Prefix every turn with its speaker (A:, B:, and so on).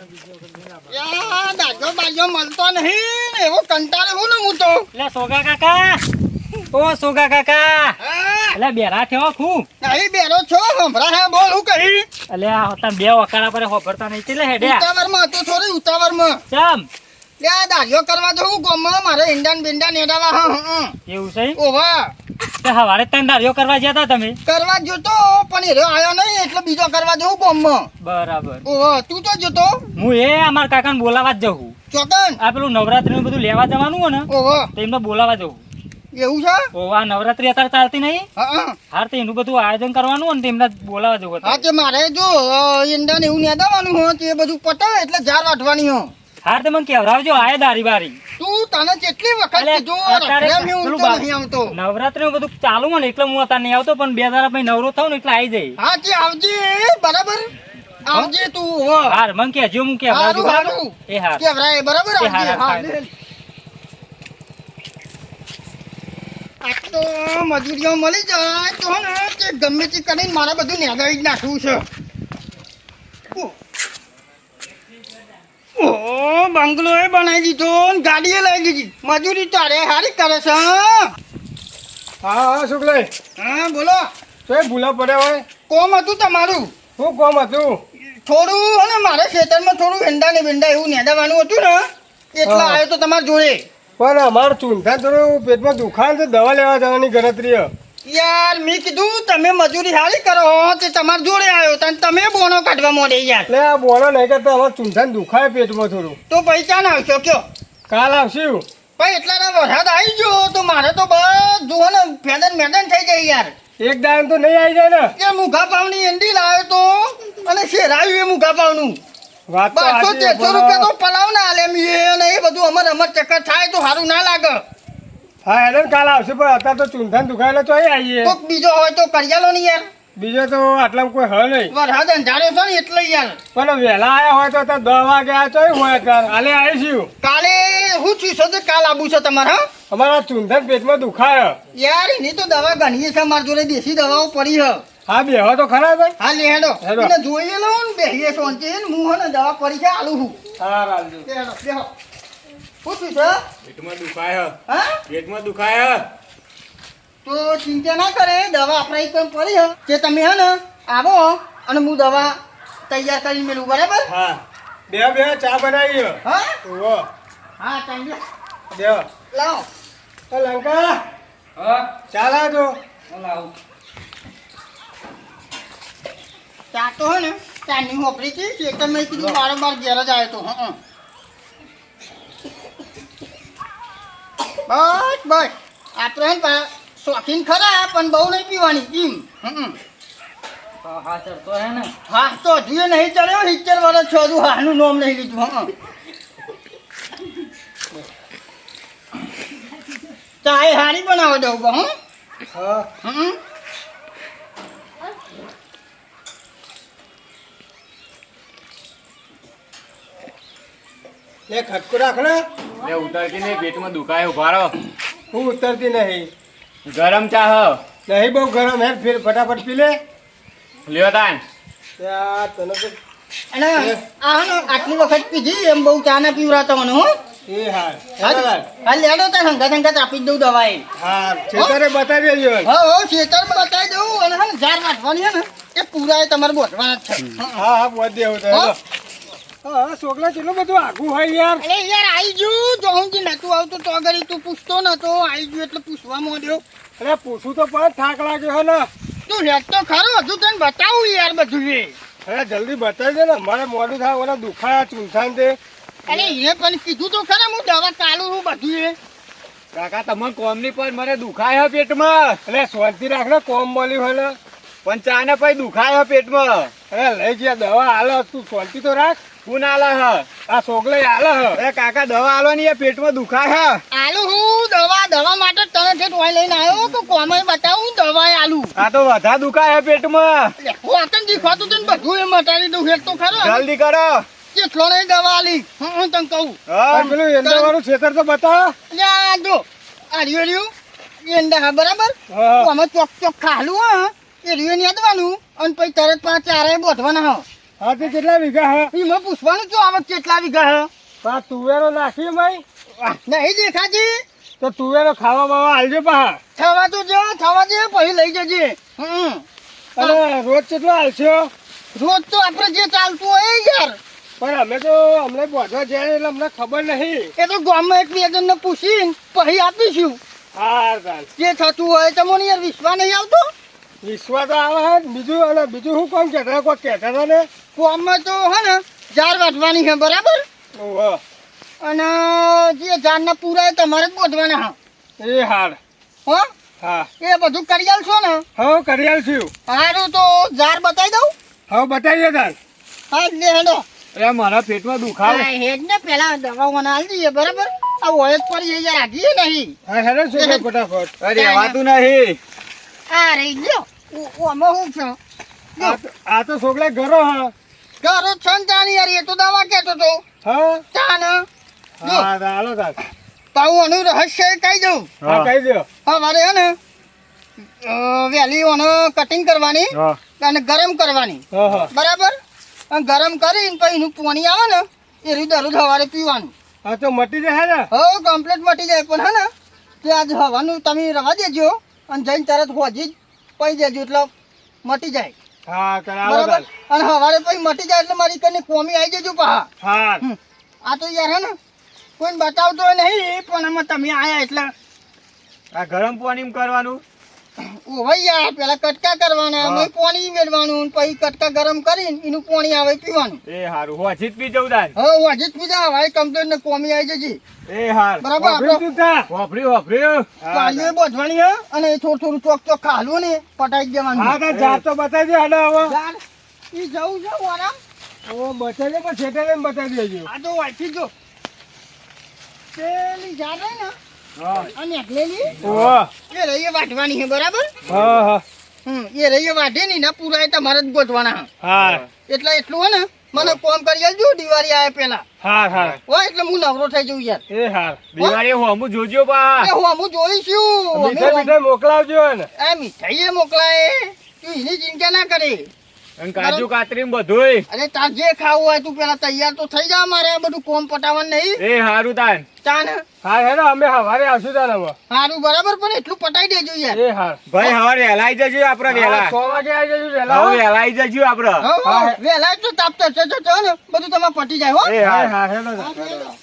A: યાર દાજો બાજો મળતો નહીં ને એવો કંટાળે હું ને હું તો
B: એટલે સોગા કાકા ઓ સોગા કાકા
A: હા
B: એટલે બેરા થયો ખૂબ
A: નહીં બેરો છો હમણાં હે બોલ હું કહી
B: એટલે આ તમે બે વકાળા પર હોભરતા નહીં એટલે હેડ્યા
A: ઉતાવળમાં હતું થોડી ઉતાવળમાં
B: ચમ
A: લ્યા દાજો કરવા જવું ગોમમાં મારે ઈંડાન બિંડાન એડાવા હા
B: એવું છે
A: ઓવા
B: તે હવારે તને ધાર્યો કરવા ગયા હતા તમે
A: કરવા જોતો પણ એ આવ્યો નહીં એટલે બીજો કરવા જવું ગોમમાં
B: બરાબર
A: ઓવા તું તો જોતો
B: હું એ અમારા કાકાને બોલાવા જ જવું
A: ચોકન
B: આ પેલું નવરાત્રી બધું લેવા જવાનું હોય ને
A: ઓવા
B: તો એમને બોલાવા જવું
A: એવું છે
B: ઓ આ નવરાત્રી અત્યારે ચાલતી નહીં
A: હા
B: હાર તો એનું બધું આયોજન કરવાનું હોય ને તેમને બોલાવા જવું
A: હા તે મારે જો ઈંડા ને એવું નેદાવાનું હોય તે બધું પટાવે એટલે ઝાર વાટવાની હોય
B: હાર તો મને કેવરાવજો આય દારી બારી
A: તું તને કેટલી વખત કીધું
B: અત્યારે
A: રખડેમ હું
B: પેલું
A: તો નહીં આવતો
B: નવરાત્રી બધું ચાલુ હોય ને એટલે હું અત્યારે નહીં આવતો પણ 2 દાડા પછી નવરો થાવ ને એટલે આવી જાય
A: હા તે આવજે બરાબર આવજે તું હો
B: હાર મને કહેજો હું કેવરાવજો બરાબર
A: હારું.
B: એ હાર
A: કેવરાય બરાબર
B: એ
A: આવજે
B: હાર,
A: હા
B: હાર.
A: લે. આ તો મજૂરીઓ મળી જાય તો ને તે ગમે તે કરીને મારે બધું નેગાવી જ નાખવું છે ઓહો બંગલો એ બનાવી દીધો ને ગાડીએ લઈ લીધી મજૂરી તારે હારી કરે છે
C: હા શુક્લય
A: હા બોલો
C: તો એ ભૂલા પડ્યા હોય
A: કોમ હતું તમારું
C: શું કોમ હતું
A: થોડું અને મારે ખેતરમાં થોડું ભીંડા ને ભીંડા એવું નેદાવાનું હતું ને એટલે
C: હા.
A: આવ્યો તો તમારે જોડે
C: પણ અમારે ચૂંઠા થોડું પેટમાં દુખાય તો દવા લેવા જવાની ગણતરી હે.
A: યાર મેં કીધું તમે મજૂરી સારી કરો તે તમારે જોડે આવ્યો તને તમે બોનો કાઢવા માંડે યાર
C: એટલે આ બોલો નહીં કરતા અમારે ચૂંઠાને દુખાય પેટમાં થોડું
A: તો પૈસા ના આવશો કયો
C: કાલ આવશું
A: ભાઈ એટલા વરસાદ આવી ગયો તો મારે તો બસ જુઓ ને મેદાન મેદાન થઈ જાય યાર
C: એક દામ તો નહીં આવી જાય ને
A: એ મુઘા પાવની એંડી લાવ્યો તો અને શેરાયું એ મુઘા પાવનું
C: વાત તો
A: 200-300
C: સાચી,
A: રૂપિયા તો
C: પણ
A: પલાવ ના આલે મી અને એ બધું અમાર ચક્કર થાય તો સારું ના લાગે
C: હા એને કાલ આવશે પણ અત્યારે તો ચૂંઠાને દુખાયેલા તો અહીં આવીએ
A: કોક બીજો હોય તો કરિયાલો નહીં યાર
C: બીજો તો આટલામાં કોઈ હળ નહીં
A: વરસાદ અંધાર્યો છે ને એટલે યાર
C: પણ વહેલા આવ્યા હોય તો અત્યારે 10 વાગે આવ્યા તો હોય અત્યારે હાલે આવીશું
A: કાલે હું છું છે કાલ આબુ છે તમારે હા
C: અમારા ચૂંઠાને પેટમાં દુખાય
A: યાર એની તો દવા ઘણી છે મારી જોડે દેશી દવાઓ પડી છે
C: હા બેહો તો ખરા ભાઈ
A: હા લેડો
C: હેડો.
A: એને જોઈએ લો ને બેહીએ શાંતિ ને હું હે ને દવા પડી છે આલુ હું
C: હા રાલજો
A: લેડો બેહો હું છું છે
C: પેટમાં દુખાય
A: હા
C: પેટમાં દુખાય
A: તો ચિંતા ના કરે દવા આપણે એક કામ પડી છે કે તમે હે ને આવો અને હું દવા તૈયાર કરી મેલું બરાબર
C: હા બે ચા બનાવી
A: હા
C: ઓહો
A: હા ટાઈમ
C: બે
A: લાવો
C: લંકા
B: હા
C: ચાલ આવજો
B: લાવું
A: ચા તો હે ને ચાની હોપરી છે ખેતરમાં કીધું બાર ઘેર જ આવ્યો તો હા બસ બસ આપણે હે ને શોખીન ખરા પણ બહુ નહીં પીવાની એમ
B: હા સર તો હે ને
A: હા તો હજુ એ નહીં ચડ્યો 70 વર્ષ છો હજુ હાનું નામ નહીં લીધું હા ચા એ હારી બનાવો દઉં બા હું
C: હા લે ખટકો રાખ ને
D: લે ઉતરતી નહીં પેટમાં દુખાય ઉભા રહો
C: હું ઉતરતી નહીં
D: ગરમ ચા હ
C: નહીં બહુ ગરમ હે ફિર ફટાફટ પી લે
D: લ્યો તાન
C: યાર તને તો
A: અને આ હે ને આટલી વખત પીધી એમ બહુ ચા ના પીવરાતો મને હું
C: એ હાર
A: હા લેડો તો સંગત આપી જ દઉં દવા એ
C: હા છેતરે બતાવી દેજો
A: હા ખેતર બતાવી દઉં અને હે ને ઝાડ વાટવાની હે ને એ પૂરા એ તમારે બોટવાના જ છે
C: હા હા બોલ દેવું તો
A: હા.
C: હા છોકરા કેટલું બધું આઘું હોય યાર
A: અરે યાર આવી ગયું જો હું જે નતું આવતું તો આગળ તું પૂછતો નતો આવી ગયું એટલે પૂછવા માંડ્યો
C: અરે પૂછું તો પણ થાક લાગ્યો હે ને
A: તું હેડ તો ખરો હજુ તને બતાવું યાર બધું એ
C: અરે જલ્દી બતાવી દે ને મારે મોડું થાય ઓલા દુખાયા ચૂંઠાન તે
A: અરે એ પણ કીધું તો ખરા હું દવા ચાલુ હું બધું એ
D: કાકા તમને કોમની પર મને દુખાય હ પેટમાં
C: એટલે શાંતિ રાખ ને કોમ મળ્યું હોય ને
D: પણ ચા ને પછી દુખાય હ પેટમાં
C: અરે લઈ ગયા દવા હાલે તું શાંતિ તો રાખ
D: કોણ આલે હ
C: આ છોકલા હાલે હ
D: અરે કાકા દવા આલવાની એ પેટમાં દુખાય હ
A: આલુ હું દવા માટે જ તને જે ટોય લઈને આવ્યો તો કોમે બતાવું દવા આલુ
D: આ તો વધા દુખાય હ પેટમાં
A: હું આતન દેખાતું તને બધું એ મટાડી દઉં હેડ તો ખરો
D: જલ્દી કરો
A: કેટલો નહીં દવા આલી હું તને કહું
D: હા
C: પેલું એંડા વાળું છેતર તો બતા
A: યા જો આ રહ્યું એંડા હા બરાબર
C: હા.
A: હું અમે ચોક ખાલું હા એ રહ્યું યાદવાનું અને પછી તરત 5 ચારે બોધવાના હા
C: હા તે કેટલા વીઘા હે
A: એમાં પૂછવાનું શું આવે કેટલા વીઘા હે
C: પા તુવેરો નાખી ભાઈ
A: નહીં દેખાતી
C: તો તુવેરો ખાવા બાવા હાલજો પા
A: થવા તો જો થવા દે પછી લઈ જજે
C: અને રોજ કેટલો હાલશો
A: રોજ તો આપણે જે ચાલતું હોય યાર
C: પણ અમે તો અમને પહોંચવા જાય એટલે અમને ખબર નહીં
A: એ તો ગામમાં એક બે જણને પૂછીને પછી આપીશું
C: હા ચાલ
A: જે થતું હોય તમને યાર વિશ્વાસ નહીં આવતો
C: વિશ્વાસ તો આવે હે બીજું અને બીજું શું કોમ કહેતા કોઈ કહેતા હતા ને
A: ગામમાં તો હે ને ઝાડ વાટવાની છે બરાબર
C: ઓહો
A: અને જે ઝાડના પૂરા એ તમારે જ બોધવાના હા
C: એ હાર
A: હો
C: હા
A: એ બધું કરી આલશો ને
C: હવે કરી આલશું
A: સારું તો ઝાડ બતાવી દઉં
C: હવે બતાવીએ તાર
A: હા લે હેડો
D: અરે મારા પેટમાં દુખાવે
A: હા, હેડ ને પેલા દવાઓને આલી દઈએ બરાબર આ ઓયત પર એ યાર આગીએ નહીં
C: હા હેડો શું છે ફટાફટ
D: અરે રહેવાતું નહીં
A: આ રહી ગયો આમાં શું છે
C: આ તો છોકરા ઘરો હા
A: ઘરો છન ચાની યાર એ તો દવા કેતો તો
C: હા
A: ચાન
C: હા હાલો તાર
A: પાઉં આનું રહસ્ય કહી દઉં
C: હા કહી દો
A: હા મારે હે ને વહેલી ઓનો કટિંગ કરવાની
C: હા
A: અને ગરમ કરવાની
C: હા હા
A: બરાબર અને ગરમ કરીને પછી એનું પાણી આવે ને એ રીતે દરરોજ સવારે પીવાનું
C: હા તો મટી જાય ને
A: હવે કમ્પ્લીટ મટી જાય પણ હે ને તે આજ હવાનું તમે રવા દેજો અને જઈને તરત હોજી જ પી દેજો એટલે મટી જાય
C: હા તાર આવો
A: બરાબર
C: તાર
A: અને સવારે પછી મટી જાય એટલે મારી કને કોમી આવી જજો પા
C: હા
A: આ તો યાર હે ને કોઈને બતાવતો નહીં પણ આમાં તમે આયા એટલે
D: આ ગરમ પાણી કરવાનું
A: ઓવાઈ યાર પેલા કટકા કરવાના પછી પાણી મેળવાનું પછી કટકા ગરમ કરીને એનું પાણી આવે પીવાનું
D: એ હારું હોજી જ પી જવું તાન
A: હવે વાજી જ પીધા હવે કમ્પ્લેટ ને કોમી આવી જજી
D: એ હાર
A: બરાબર આપણે
D: વાપર્યું
A: પાણીઓ બધવાની હે અને થોડું થોડું ચોક ચોક ખાલું ને પટાઈ જ દેવાનું
C: હા તાર જાત તો બતાવી દે હાલો હવે
A: યાર ઈ જવું છે આરામ
C: હવે બતાવી દે પણ છેટે બતાવી દેજો
A: આ તો વાંચી જો પેલી ઝાડ રહી ને
C: હા
A: અને એકલેલી
C: ઓહો
A: એ રહીએ વાટવાની છે બરાબર
C: હા હા
A: એ રહીએ વાટે નહીં ને પૂરા એ તમારે જ ગોતવાના
C: હા
A: એટલે એટલું હે ને મને કોમ કરી આલજો દિવાળી આવે પેલા
C: હા હા
A: હોય એટલે હું નવરો થઈ જઉં યાર
C: એ હાર
D: દિવાળી હોમું જોજો પા
A: એ હું જોઈશું
C: મીઠાઈ મીઠાઈ મોકલાવજો ને
A: આ મીઠાઈ મોકલાય તું એની ચિંતા ના કરે
D: અને કાજુ કાતરી બધું
A: અરે તાર જે ખાવું હોય તું પેલા તૈયાર તો થઈ જા મારે આ બધું કોમ પટાવવાનું નહીં
D: એ હારું તાન
A: ચાને
C: હા હેડો અમે સવારે આવશું તાર હવે
A: સારું બરાબર પણ એટલું પટાઈ દેજો યાર
C: એ હાર
D: ભાઈ હવાર વહેલા આવી જજો આપડે વહેલા
C: 6 વાગે આવી જજો
D: હવે
C: વહેલા
D: વહેલા આવી જજો આપડે
A: વેલા તો તાપ ને બધું તમારે પટી જાય હો
D: એ હાર
C: હા હેડો
A: હા, હેડો.